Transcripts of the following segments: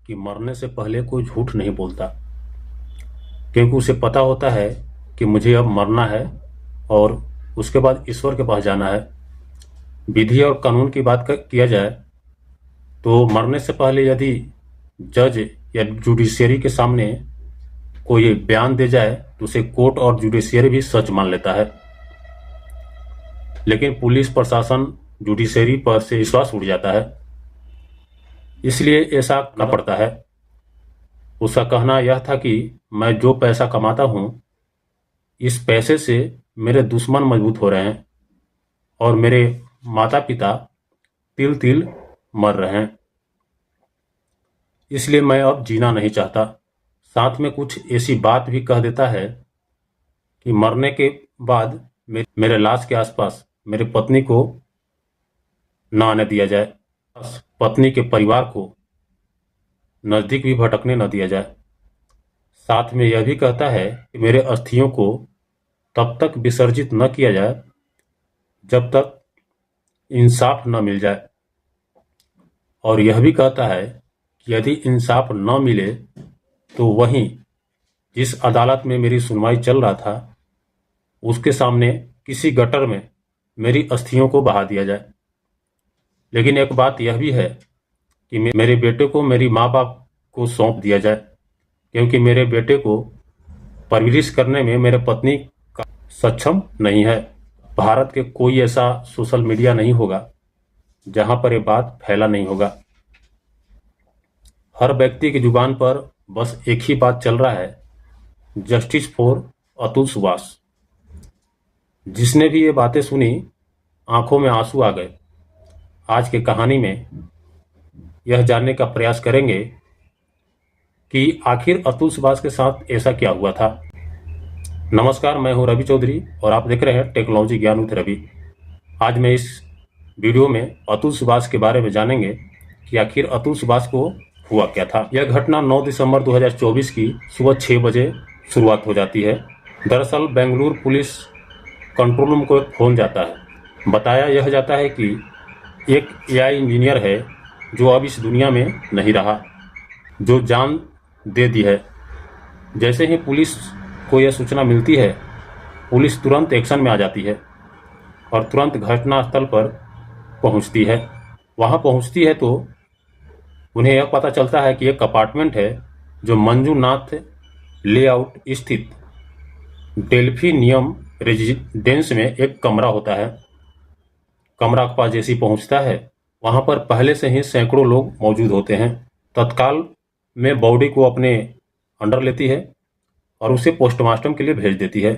कि मरने से पहले कोई झूठ नहीं बोलता, क्योंकि उसे पता होता है कि मुझे अब मरना है और उसके बाद ईश्वर के पास जाना है। विधि और कानून की बात किया जाए तो मरने से पहले यदि जज या जुडिशियरी के सामने कोई बयान दे जाए तो उसे कोर्ट और जुडिशियरी भी सच मान लेता है, लेकिन पुलिस प्रशासन जुडिशियरी पर से विश्वास उठ जाता है, इसलिए ऐसा करना पड़ता है। उसका कहना यह था कि मैं जो पैसा कमाता हूँ, इस पैसे से मेरे दुश्मन मजबूत हो रहे हैं और मेरे माता पिता तिल तिल मर रहे हैं, इसलिए मैं अब जीना नहीं चाहता। साथ में कुछ ऐसी बात भी कह देता है कि मरने के बाद मेरे लाश के आसपास मेरी पत्नी को न आने दिया जाए, पत्नी के परिवार को नज़दीक भी भटकने न दिया जाए। साथ में यह भी कहता है कि मेरे अस्थियों को तब तक विसर्जित न किया जाए जब तक इंसाफ न मिल जाए, और यह भी कहता है कि यदि इंसाफ न मिले तो वहीं जिस अदालत में मेरी सुनवाई चल रहा था उसके सामने किसी गटर में मेरी अस्थियों को बहा दिया जाए। लेकिन एक बात यह भी है कि मेरे बेटे को मेरी माँ बाप को सौंप दिया जाए, क्योंकि मेरे बेटे को परवरिश करने में मेरे पत्नी का सक्षम नहीं है। भारत के कोई ऐसा सोशल मीडिया नहीं होगा जहां पर यह बात फैला नहीं होगा। हर व्यक्ति की जुबान पर बस एक ही बात चल रहा है, जस्टिस फॉर अतुल सुभाष। जिसने भी ये बातें सुनी आंखों में आंसू आ गए। आज की कहानी में यह जानने का प्रयास करेंगे कि आखिर अतुल सुभाष के साथ ऐसा क्या हुआ था। नमस्कार, मैं हूं रवि चौधरी और आप देख रहे हैं टेक्नोलॉजी ज्ञान विद रवि। आज मैं इस वीडियो में अतुल सुभाष के बारे में जानेंगे कि आखिर अतुल सुभाष को हुआ क्या था। यह घटना 9 दिसंबर 2024 की सुबह 6 बजे शुरुआत हो जाती है। दरअसल बेंगलुरु पुलिस कंट्रोल रूम को एक फोन जाता है। बताया यह जाता है कि एक एआई इंजीनियर है जो अब इस दुनिया में नहीं रहा, जो जान दे दी है। जैसे ही पुलिस को यह सूचना मिलती है, पुलिस तुरंत एक्शन में आ जाती है और तुरंत घटनास्थल पर पहुंचती है। वहां पहुंचती है तो उन्हें यह पता चलता है कि एक अपार्टमेंट है जो मंजूनाथ लेआउट स्थित डेल्फिनियम रेजिडेंस में एक कमरा होता है। कमरा के पास जैसे ही पहुंचता है, वहां पर पहले से ही सैकड़ों लोग मौजूद होते हैं। तत्काल में बॉडी को अपने अंडर लेती है और उसे पोस्टमार्टम के लिए भेज देती है।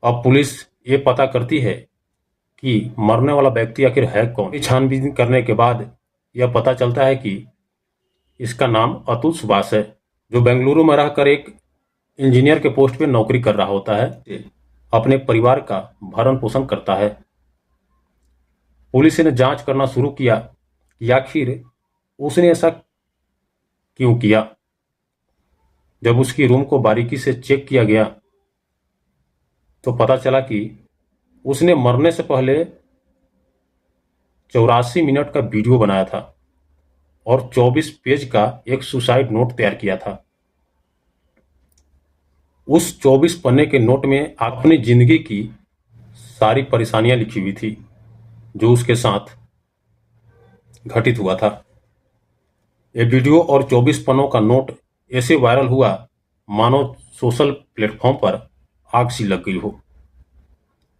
अब पुलिस ये पता करती है कि मरने वाला व्यक्ति आखिर है कौन। छानबीन करने के बाद यह पता चलता है कि इसका नाम अतुल सुभाष है, जो बेंगलुरु में रहकर एक इंजीनियर के पोस्ट पे नौकरी कर रहा होता है, अपने परिवार का भरण पोषण करता है। पुलिस ने जांच करना शुरू किया कि आखिर उसने ऐसा क्यों किया। जब उसकी रूम को बारीकी से चेक किया गया तो पता चला कि उसने मरने से पहले 84 मिनट का वीडियो बनाया था और 24 पेज का एक सुसाइड नोट तैयार किया था। उस 24 पन्ने के नोट में अपनी जिंदगी की सारी परेशानियां लिखी हुई थी जो उसके साथ घटित हुआ था। ये वीडियो और 24 पन्नों का नोट ऐसे वायरल हुआ मानो सोशल प्लेटफॉर्म पर आग सी लग गई हो।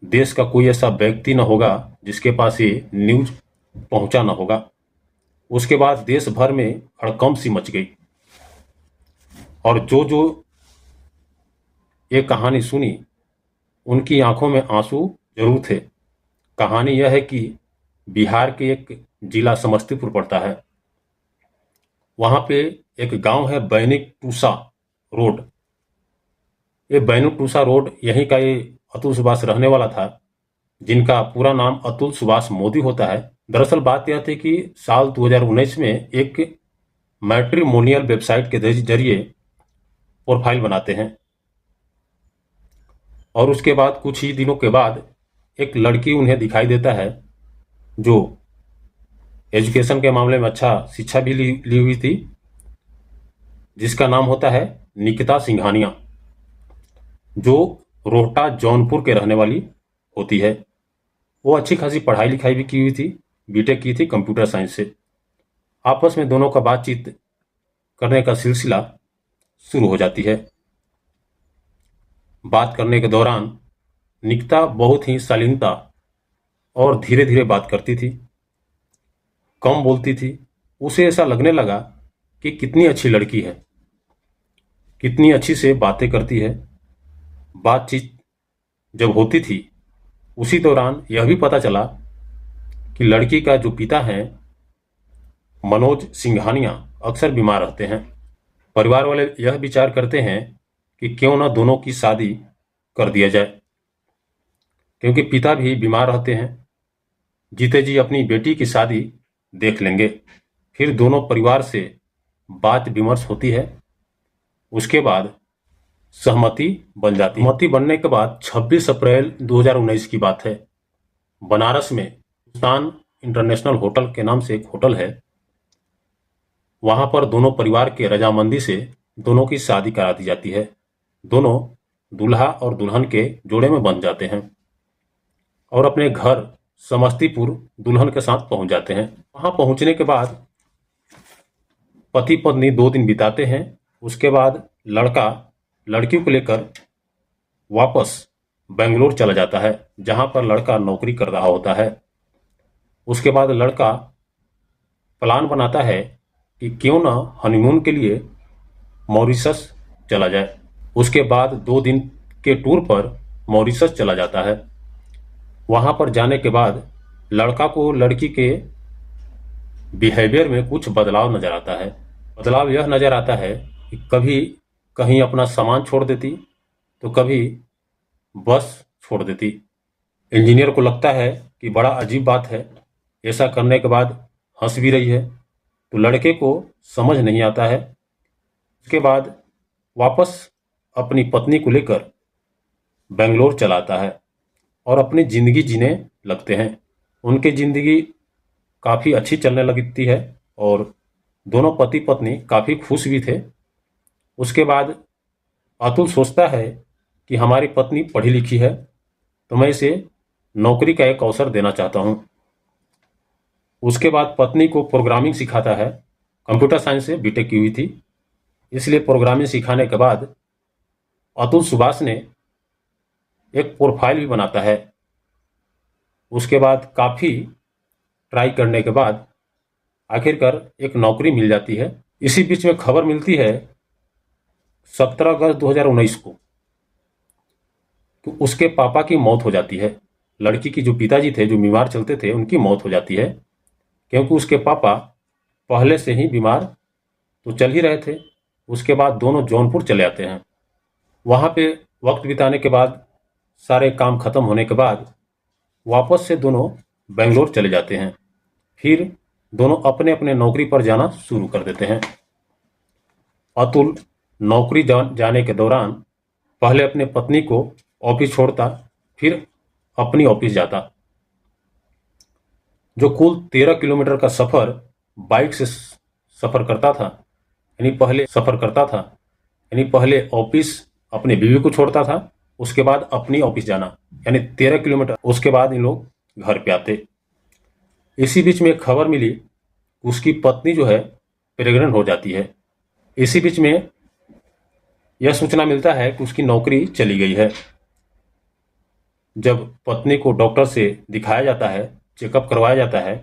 देश का कोई ऐसा व्यक्ति न होगा जिसके पास ये न्यूज पहुंचा न होगा। उसके बाद देश भर में हड़कंप सी मच गई और जो ये कहानी सुनी उनकी आंखों में आंसू जरूर थे। कहानी यह है कि बिहार के एक जिला समस्तीपुर पड़ता है। वहां पे एक गांव है बैनिक टूसा रोड। ये बैनिक टूसा रोड यहीं का ये अतुल सुभाष रहने वाला था, जिनका पूरा नाम अतुल सुभाष मोदी होता है। दरअसल बात यह थी कि साल 2019 में एक मैट्रिमोनियल वेबसाइट के जरिए प्रोफाइल बनाते हैं और उसके बाद कुछ ही दिनों के बाद एक लड़की उन्हें दिखाई देता है जो एजुकेशन के मामले में अच्छा शिक्षा भी ली हुई थी जिसका नाम होता है निकिता सिंघानिया, जो रोहटा जौनपुर के रहने वाली होती है। वो अच्छी खासी पढ़ाई लिखाई भी की हुई थी, बीटेक की थी कंप्यूटर साइंस से। आपस में दोनों का बातचीत करने का सिलसिला शुरू हो जाती है। बात करने के दौरान निकिता बहुत ही शालीनता और धीरे धीरे बात करती थी, कम बोलती थी। उसे ऐसा लगने लगा कि कितनी अच्छी लड़की है, कितनी अच्छी से बातें करती है। बातचीत जब होती थी, उसी दौरान यह भी पता चला कि लड़की का जो पिता है मनोज सिंघानिया अक्सर बीमार रहते हैं। परिवार वाले यह विचार करते हैं कि क्यों न दोनों की शादी कर दिया जाए, क्योंकि पिता भी बीमार रहते हैं। जीते जी अपनी बेटी की शादी देख लेंगे। फिर दोनों परिवार से बात विमर्श होती है। उसके बाद सहमति बन जाती है। सहमति बनने के बाद 26 अप्रैल 2019 की बात है। बनारस में हिंदुस्तान इंटरनेशनल होटल के नाम से एक होटल है। वहां पर दोनों परिवार के रजामंदी से दोनों की शादी करा दी जाती है। दोनों दूल्हा और दुल्हन के जोड़े में बन जाते हैं और अपने घर समस्तीपुर दुल्हन के साथ पहुंच जाते हैं। वहां पहुंचने के बाद पति पत्नी 2 दिन बिताते हैं। उसके बाद लड़का लड़की को लेकर वापस बेंगलोर चला जाता है, जहां पर लड़का नौकरी कर रहा होता है। उसके बाद लड़का प्लान बनाता है कि क्यों न हनीमून के लिए मॉरिशस चला जाए। उसके बाद 2 दिन के टूर पर मॉरिशस चला जाता है। वहां पर जाने के बाद लड़का को लड़की के बिहेवियर में कुछ बदलाव नजर आता है। बदलाव यह नजर आता है कि कभी कहीं अपना सामान छोड़ देती, तो कभी बस छोड़ देती। इंजीनियर को लगता है कि बड़ा अजीब बात है, ऐसा करने के बाद हंस भी रही है, तो लड़के को समझ नहीं आता है। उसके बाद वापस अपनी पत्नी को लेकर बेंगलोर चला आता है और अपनी ज़िंदगी जीने लगते हैं। उनकी ज़िंदगी काफ़ी अच्छी चलने लगती है और दोनों पति पत्नी काफ़ी खुश भी थे। उसके बाद अतुल सोचता है कि हमारी पत्नी पढ़ी लिखी है, तो मैं इसे नौकरी का एक अवसर देना चाहता हूँ। उसके बाद पत्नी को प्रोग्रामिंग सिखाता है। कंप्यूटर साइंस से बीटेक की हुई थी, इसलिए प्रोग्रामिंग सिखाने के बाद अतुल सुभाष ने एक प्रोफाइल भी बनाता है। उसके बाद काफ़ी ट्राई करने के बाद आखिरकार एक नौकरी मिल जाती है। इसी बीच में खबर मिलती है 17 अगस्त 2019 को कि उसके पापा की मौत हो जाती है। लड़की की जो पिताजी थे, जो बीमार चलते थे, उनकी मौत हो जाती है, क्योंकि उसके पापा पहले से ही बीमार तो चल ही रहे थे। उसके बाद दोनों जौनपुर चले आते हैं। वहाँ पे वक्त बिताने के बाद, सारे काम खत्म होने के बाद वापस से दोनों बेंगलोर चले जाते हैं। फिर दोनों अपने अपने नौकरी पर जाना शुरू कर देते हैं। अतुल नौकरी जाने के दौरान पहले अपने पत्नी को ऑफिस छोड़ता, फिर अपनी ऑफिस जाता। जो कुल 13 किलोमीटर का सफ़र बाइक से सफ़र करता था, यानी पहले ऑफिस अपनी बीवी को छोड़ता था, उसके बाद अपनी ऑफिस जाना, यानी 13 किलोमीटर। उसके बाद इन लोग घर पे आते। इसी बीच में एक खबर मिली, उसकी पत्नी जो है प्रेग्नेंट हो जाती है। इसी बीच में यह सूचना मिलता है कि उसकी नौकरी चली गई है। जब पत्नी को डॉक्टर से दिखाया जाता है, चेकअप करवाया जाता है,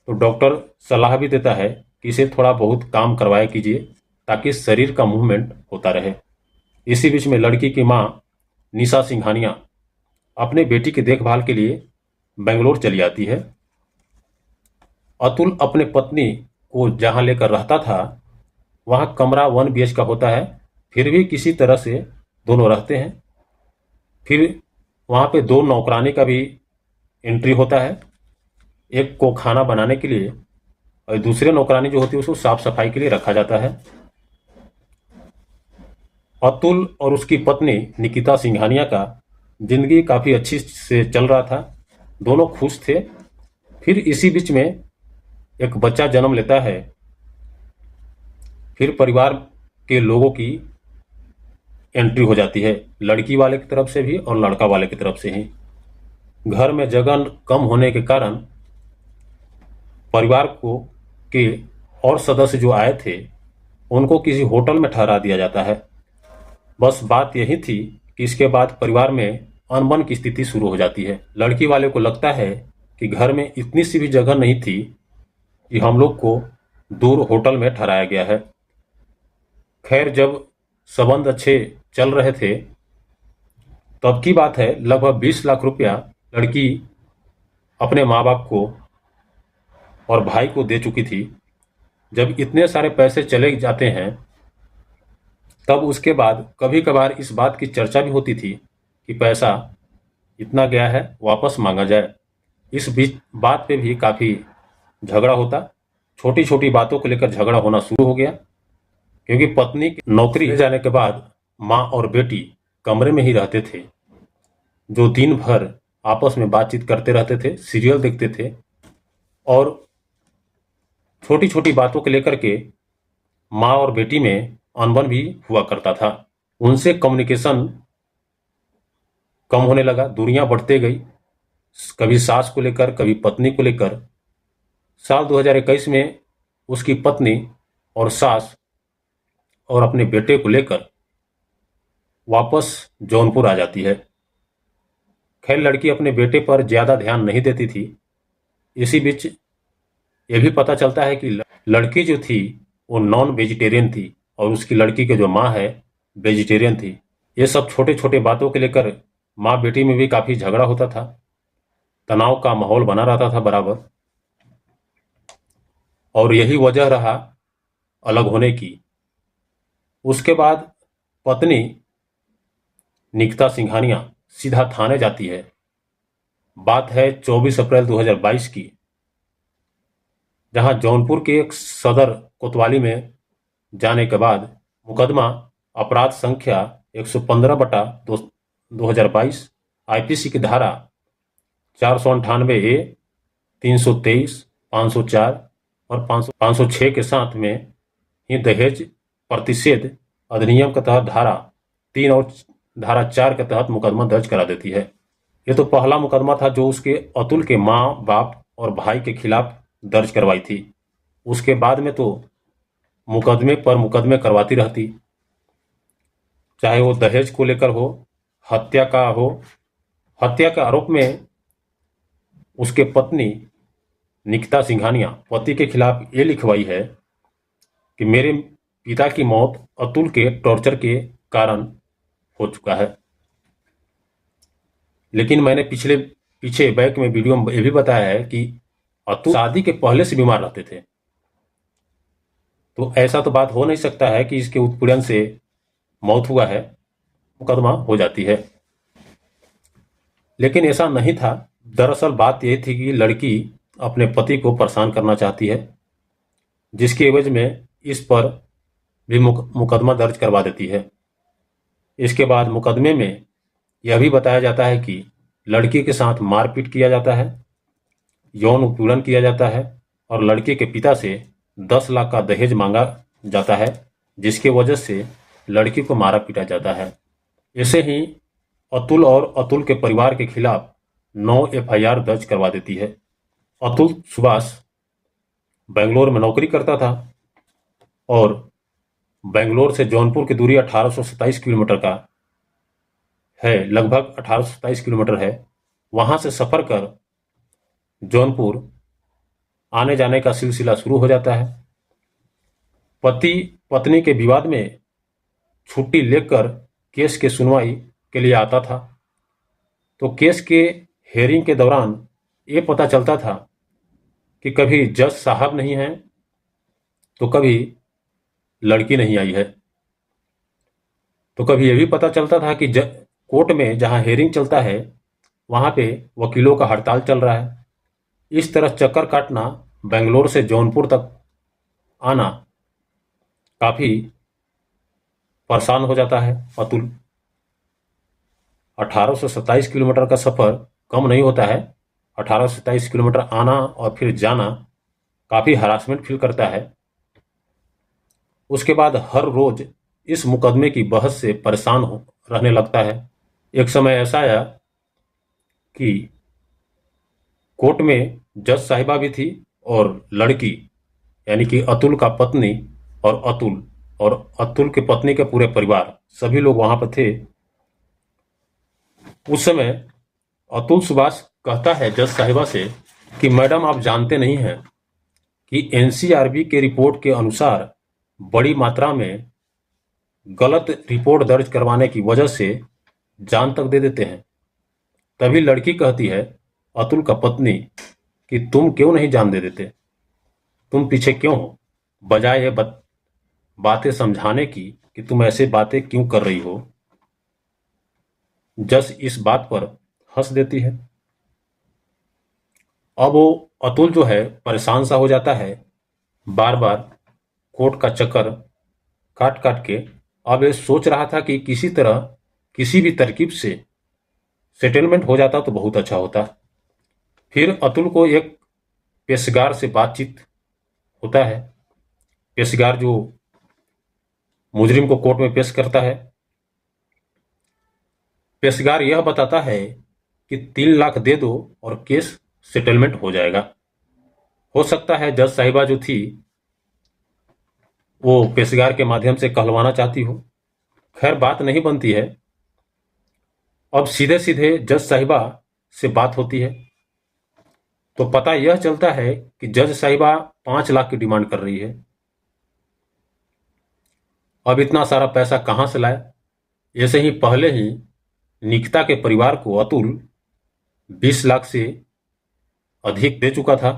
तो डॉक्टर सलाह भी देता है कि इसे थोड़ा बहुत काम करवाया कीजिए, ताकि शरीर का मूवमेंट होता रहे। इसी बीच में लड़की की माँ निशा सिंघानिया अपने बेटी की देखभाल के लिए बेंगलोर चली आती है। अतुल अपने पत्नी को जहाँ लेकर रहता था, वहाँ कमरा 1 BH का होता है, फिर भी किसी तरह से दोनों रहते हैं। फिर वहाँ पे 2 नौकरानी का भी एंट्री होता है, एक को खाना बनाने के लिए और दूसरे नौकरानी जो होती है उसको साफ सफाई के लिए रखा जाता है। अतुल और उसकी पत्नी निकिता सिंघानिया का जिंदगी काफ़ी अच्छी से चल रहा था, दोनों खुश थे। फिर इसी बीच में एक बच्चा जन्म लेता है, फिर परिवार के लोगों की एंट्री हो जाती है, लड़की वाले की तरफ से भी और लड़का वाले की तरफ से ही। घर में जगह कम होने के कारण परिवार को के और सदस्य जो आए थे उनको किसी होटल में ठहरा दिया जाता है। बस बात यही थी कि इसके बाद परिवार में अनबन की स्थिति शुरू हो जाती है। लड़की वाले को लगता है कि घर में इतनी सी भी जगह नहीं थी कि हम लोग को दूर होटल में ठहराया गया है। खैर, जब संबंध अच्छे चल रहे थे तब की बात है, लगभग 20 लाख रुपया लड़की अपने माँ बाप को और भाई को दे चुकी थी। जब इतने सारे पैसे चले जाते हैं तब उसके बाद कभी कभार इस बात की चर्चा भी होती थी कि पैसा इतना गया है, वापस मांगा जाए। इस बीच बात पे भी काफ़ी झगड़ा होता, छोटी छोटी बातों को लेकर झगड़ा होना शुरू हो गया, क्योंकि पत्नी की नौकरी जाने के बाद माँ और बेटी कमरे में ही रहते थे, जो दिन भर आपस में बातचीत करते रहते थे, सीरियल देखते थे और छोटी छोटी बातों को लेकर के माँ और बेटी में अनबन भी हुआ करता था। उनसे कम्युनिकेशन कम होने लगा, दूरियां बढ़ते गई, कभी सास को लेकर, कभी पत्नी को लेकर। साल 2021 में उसकी पत्नी और सास और अपने बेटे को लेकर वापस जौनपुर आ जाती है। खैर, लड़की अपने बेटे पर ज़्यादा ध्यान नहीं देती थी। इसी बीच ये भी पता चलता है कि लड़की जो थी वो नॉन वेजिटेरियन थी और उसकी लड़की की जो माँ है वेजिटेरियन थी। ये सब छोटे छोटे बातों के लेकर माँ बेटी में भी काफ़ी झगड़ा होता था, तनाव का माहौल बना रहता था बराबर, और यही वजह रहा अलग होने की। उसके बाद पत्नी निकिता सिंघानिया सीधा थाने जाती है। बात है 24 अप्रैल 2022 की, जहां जौनपुर के एक सदर कोतवाली में जाने के बाद मुकदमा अपराध संख्या 115/2022 आईपीसी की धारा 498A, 323, 504 और 506 के साथ में ही दहेज प्रतिषेध अधिनियम के तहत धारा 3 और धारा 4 के तहत मुकदमा दर्ज करा देती है। ये तो पहला मुकदमा था जो उसके अतुल के माँ बाप और भाई के खिलाफ दर्ज करवाई थी। उसके बाद में तो मुकदमे पर मुकदमे करवाती रहती, चाहे वो दहेज को लेकर हो, हत्या का हो। हत्या के आरोप में उसके पत्नी निकिता सिंघानिया पति के खिलाफ ये लिखवाई है कि मेरे पिता की मौत अतुल के टॉर्चर के कारण हो चुका है। लेकिन मैंने पीछे बैक में वीडियो में ये भी बताया है कि अतुल शादी के पहले से बीमार रहते थे, तो ऐसा तो बात हो नहीं सकता है कि इसके उत्पीड़न से मौत हुआ है, मुकदमा हो जाती है। लेकिन ऐसा नहीं था। दरअसल बात यह थी कि लड़की अपने पति को परेशान करना चाहती है, जिसकी एवज में इस पर भी मुकदमा दर्ज करवा देती है। इसके बाद मुकदमे में यह भी बताया जाता है कि लड़की के साथ मारपीट किया जाता है, यौन उत्पीड़न किया जाता है और लड़के के पिता से 10 लाख का दहेज मांगा जाता है, जिसकी वजह से लड़की को मारा पीटा जाता है। ऐसे ही अतुल और अतुल के परिवार के खिलाफ 9 एफआईआर दर्ज करवा देती है। अतुल सुभाष बेंगलोर में नौकरी करता था और बेंगलोर से जौनपुर की दूरी 1827 किलोमीटर का है, लगभग 1827 किलोमीटर है। वहां से सफर कर जौनपुर आने जाने का सिलसिला शुरू हो जाता है। पति पत्नी के विवाद में छुट्टी लेकर केस के सुनवाई के लिए आता था, तो केस के हेयरिंग के दौरान ये पता चलता था कि कभी जज साहब नहीं हैं तो कभी लड़की नहीं आई है। तो कभी ये भी पता चलता था कि कोर्ट में जहां हेयरिंग चलता है वहां पे वकीलों का हड़ताल चल रहा है। इस तरह चक्कर काटना, बेंगलोर से जौनपुर तक आना, काफ़ी परेशान हो जाता है अतुल। 1827 किलोमीटर का सफ़र कम नहीं होता है। 1827 किलोमीटर आना और फिर जाना, काफ़ी हरासमेंट फील करता है। उसके बाद हर रोज इस मुकदमे की बहस से परेशान रहने लगता है। एक समय ऐसा आया कि कोर्ट में जज साहिबा भी थी और लड़की यानी कि अतुल का पत्नी और अतुल के पत्नी के पूरे परिवार सभी लोग वहां पर थे। उस समय अतुल सुभाष कहता है जज साहिबा से कि मैडम, आप जानते नहीं हैं कि एनसीआरबी के रिपोर्ट के अनुसार बड़ी मात्रा में गलत रिपोर्ट दर्ज करवाने की वजह से जान तक दे देते हैं। तभी लड़की कहती है, अतुल का पत्नी, कि तुम क्यों नहीं जान दे देते, तुम पीछे क्यों हो, बजाय ये बातें समझाने की कि तुम ऐसे बातें क्यों कर रही हो। जज इस बात पर हंस देती है। अब वो अतुल जो है परेशान सा हो जाता है, बार बार कोर्ट का चक्कर काट काट के। अब ये सोच रहा था कि किसी तरह किसी भी तरकीब से सेटलमेंट हो जाता तो बहुत अच्छा होता। फिर अतुल को एक पेशेगार से बातचीत होता है। पेशेगार जो मुजरिम को कोर्ट में पेश करता है, पेशेगार यह बताता है कि 3 लाख दे दो और केस सेटलमेंट हो जाएगा। हो सकता है जज साहिबा जो थी वो पेशेगार के माध्यम से कहलवाना चाहती हो। खैर, बात नहीं बनती है। अब सीधे सीधे जज साहिबा से बात होती है तो पता यह चलता है कि जज साहिबा 5 लाख की डिमांड कर रही है। अब इतना सारा पैसा कहां से लाए? ऐसे ही पहले ही निकिता के परिवार को अतुल 20 लाख से अधिक दे चुका था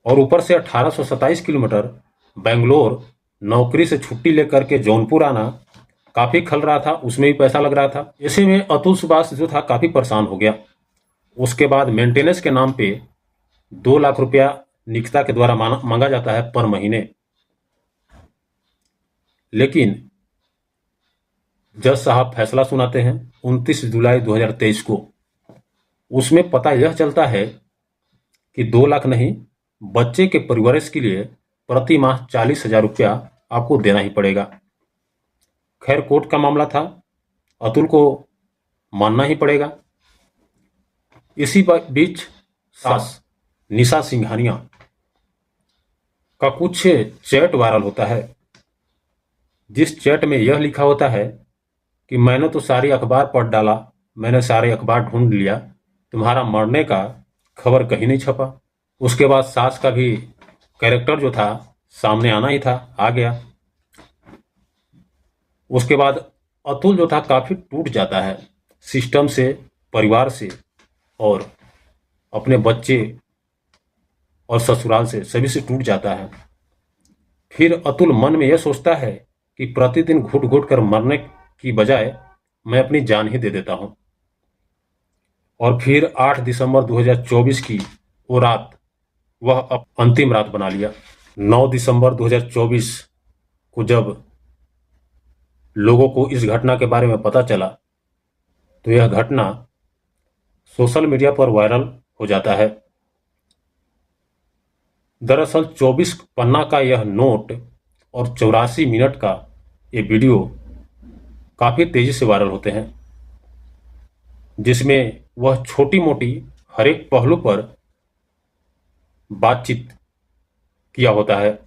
और ऊपर से 1827 किलोमीटर बेंगलोर नौकरी से छुट्टी लेकर के जौनपुर आना काफी खल रहा था, उसमें भी पैसा लग रहा था। ऐसे में अतुल सुभाष जो था काफी परेशान हो गया। उसके बाद मेंटेनेंस के नाम पे 2 लाख रुपया निकिता के द्वारा मांगा जाता है पर महीने। लेकिन जज साहब फैसला सुनाते हैं 29 जुलाई 2023 को। उसमें पता यह चलता है कि 2 लाख नहीं, बच्चे के परवरिश के लिए प्रति माह 40,000 रुपया आपको देना ही पड़ेगा। खैर, कोर्ट का मामला था, अतुल को मानना ही पड़ेगा। इसी बीच सास निशा सिंघानिया का कुछ चैट वायरल होता है, जिस चैट में यह लिखा होता है कि मैंने तो सारी अखबार पढ़ डाला, मैंने सारे अखबार ढूंढ लिया, तुम्हारा मरने का खबर कहीं नहीं छपा। उसके बाद सास का भी कैरेक्टर जो था सामने आना ही था, आ गया। उसके बाद अतुल जो था काफी टूट जाता है सिस्टम से, परिवार से और अपने बच्चे और ससुराल से, सभी से टूट जाता है। फिर अतुल मन में यह सोचता है कि प्रतिदिन घुट घुट कर मरने की बजाय मैं अपनी जान ही दे देता हूं। और फिर 8 दिसंबर 2024 की वो रात वह अंतिम रात बना लिया। 9 दिसंबर 2024 को जब लोगों को इस घटना के बारे में पता चला तो यह घटना सोशल मीडिया पर वायरल हो जाता है। दरअसल 24 पन्ना का यह नोट और 84 मिनट का ये वीडियो काफी तेजी से वायरल होते हैं, जिसमें वह छोटी मोटी हर एक पहलू पर बातचीत किया होता है।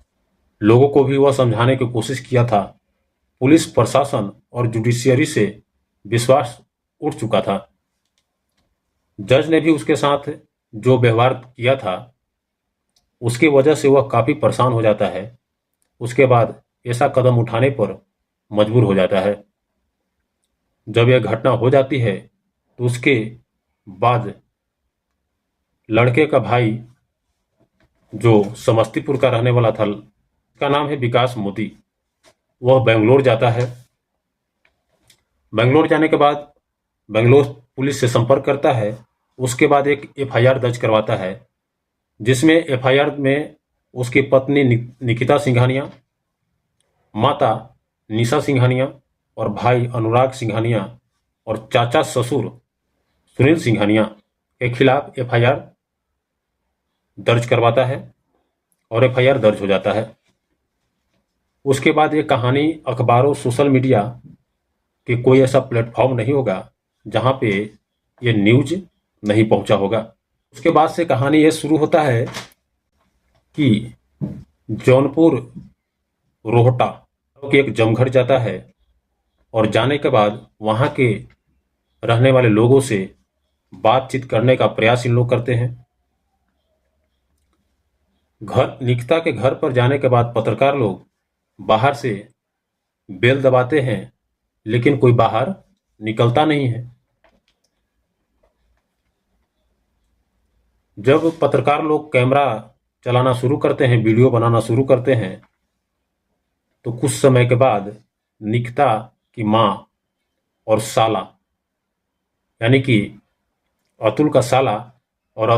लोगों को भी वह समझाने की कोशिश किया था। पुलिस प्रशासन और जुडिशियरी से विश्वास उठ चुका था। जज ने भी उसके साथ जो व्यवहार किया था उसकी वजह से वह काफी परेशान हो जाता है। उसके बाद ऐसा कदम उठाने पर मजबूर हो जाता है। जब यह घटना हो जाती है तो उसके बाद लड़के का भाई जो समस्तीपुर का रहने वाला था, का नाम है विकास मोदी, वह बेंगलोर जाता है। बेंगलोर जाने के बाद बेंगलोर पुलिस से संपर्क करता है। उसके बाद एक एफआईआर दर्ज करवाता है, जिसमें एफआईआर में उसकी पत्नी निकिता सिंघानिया, माता निशा सिंघानिया और भाई अनुराग सिंघानिया और चाचा ससुर सुनील सिंघानिया के खिलाफ एफआईआर दर्ज करवाता है और एफआईआर दर्ज हो जाता है। उसके बाद ये कहानी अखबारों, सोशल मीडिया के कोई ऐसा प्लेटफॉर्म नहीं होगा जहाँ पे ये न्यूज नहीं पहुँचा होगा। उसके बाद से कहानी ये शुरू होता है कि जौनपुर रोहटा के एक जमघट जाता है और जाने के बाद वहाँ के रहने वाले लोगों से बातचीत करने का प्रयास इन लोग करते हैं। निकिता के घर पर जाने के बाद पत्रकार लोग बाहर से बेल दबाते हैं, लेकिन कोई बाहर निकलता नहीं है। जब पत्रकार लोग कैमरा चलाना शुरू करते हैं, वीडियो बनाना शुरू करते हैं, तो कुछ समय के बाद निकिता की माँ और साला, यानी कि अतुल का साला और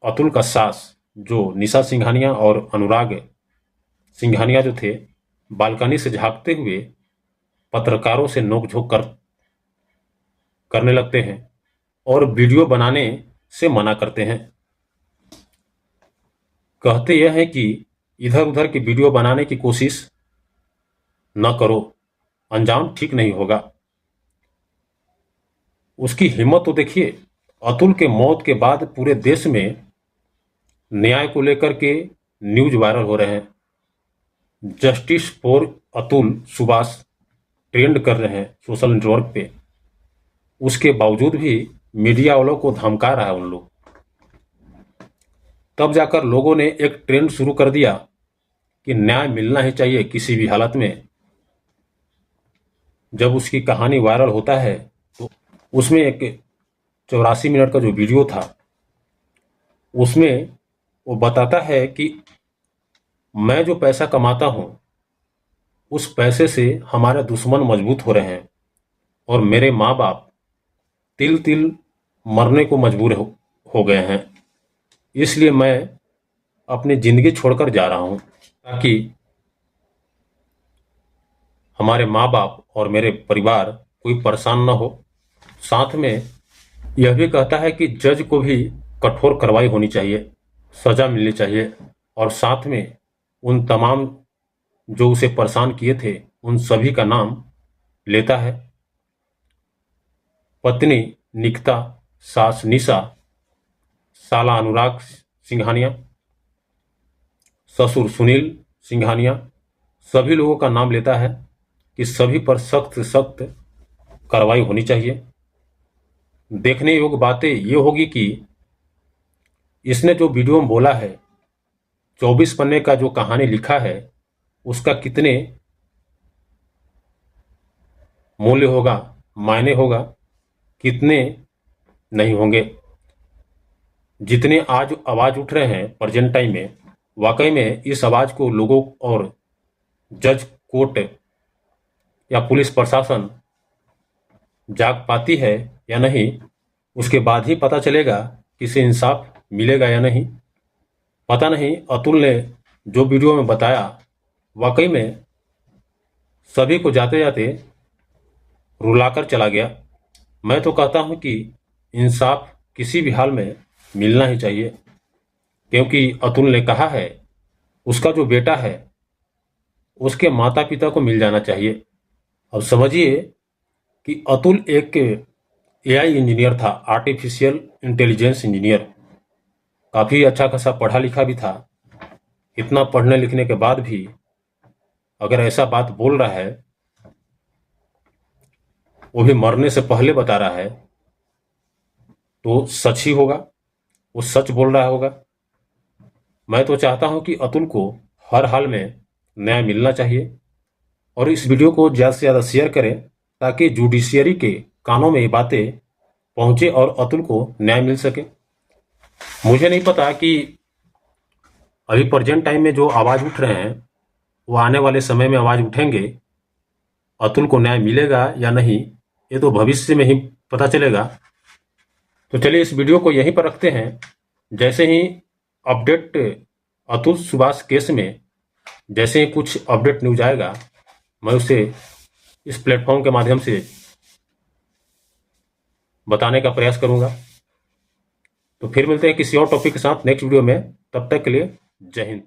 अतुल का सास, जो निशा सिंघानिया और अनुराग सिंघानिया जो थे, बालकनी से झांकते हुए पत्रकारों से नोकझोंक करने लगते हैं और वीडियो बनाने से मना करते हैं। कहते यह हैं कि इधर उधर की वीडियो बनाने की कोशिश न करो, अंजाम ठीक नहीं होगा। उसकी हिम्मत तो देखिए, अतुल के मौत के बाद पूरे देश में न्याय को लेकर के न्यूज वायरल हो रहे हैं। Justice for Atul Subhash trend कर रहे हैं सोशल नेटवर्क पे। उसके बावजूद भी मीडिया वालों को धमका रहा है उन लोग। तब जाकर लोगों ने एक ट्रेंड शुरू कर दिया कि न्याय मिलना ही चाहिए किसी भी हालत में। जब उसकी कहानी वायरल होता है तो उसमें एक 84 मिनट का जो वीडियो था, उसमें वो बताता है कि मैं जो पैसा कमाता हूं, उस पैसे से हमारे दुश्मन मजबूत हो रहे हैं और मेरे माँ बाप तिल तिल मरने को मजबूर हो गए हैं। इसलिए मैं अपनी जिंदगी छोड़कर जा रहा हूं ताकि हमारे माँ बाप और मेरे परिवार कोई परेशान न हो। साथ में यह भी कहता है कि जज को भी कठोर कार्रवाई होनी चाहिए, सजा मिलनी चाहिए, और साथ में उन तमाम जो उसे परेशान किए थे उन सभी का नाम लेता है। पत्नी निकिता, सास निशा, साला अनुराग सिंघानिया, ससुर सुनील सिंघानिया, सभी लोगों का नाम लेता है कि सभी पर सख्त से सख्त कार्रवाई होनी चाहिए। देखने योग्य बातें ये होगी कि इसने जो वीडियो में बोला है, 24 पन्ने का जो कहानी लिखा है, उसका कितने मूल्य होगा, मायने होगा, कितने नहीं होंगे। जितने आज आवाज उठ रहे हैं प्रेजेंट टाइम में, वाकई में इस आवाज को लोगों और जज, कोर्ट या पुलिस प्रशासन जाग पाती है या नहीं, उसके बाद ही पता चलेगा कि इसे इंसाफ मिलेगा या नहीं। पता नहीं अतुल ने जो वीडियो में बताया, वाकई में सभी को जाते जाते रुलाकर चला गया। मैं तो कहता हूं कि इंसाफ किसी भी हाल में मिलना ही चाहिए, क्योंकि अतुल ने कहा है उसका जो बेटा है उसके माता पिता को मिल जाना चाहिए। अब समझिए कि अतुल एक एआई इंजीनियर था, आर्टिफिशियल इंटेलिजेंस इंजीनियर, काफ़ी अच्छा खासा पढ़ा लिखा भी था। इतना पढ़ने लिखने के बाद भी अगर ऐसा बात बोल रहा है, वो भी मरने से पहले बता रहा है, तो सच ही होगा, वो सच बोल रहा होगा। मैं तो चाहता हूं कि अतुल को हर हाल में न्याय मिलना चाहिए, और इस वीडियो को ज़्यादा से ज़्यादा शेयर करें ताकि जुडिशियरी के कानों में ये बातें पहुंचे और अतुल को न्याय मिल सके। मुझे नहीं पता कि अभी प्रेजेंट टाइम में जो आवाज़ उठ रहे हैं वो आने वाले समय में आवाज़ उठेंगे, अतुल को न्याय मिलेगा या नहीं, ये तो भविष्य में ही पता चलेगा। तो चलिए इस वीडियो को यहीं पर रखते हैं। जैसे ही अपडेट अतुल सुभाष केस में, जैसे ही कुछ अपडेट न्यूज आएगा, मैं उसे इस प्लेटफॉर्म के माध्यम से बताने का प्रयास करूंगा। तो फिर मिलते हैं किसी और टॉपिक के साथ नेक्स्ट वीडियो में। तब तक के लिए जय हिंद।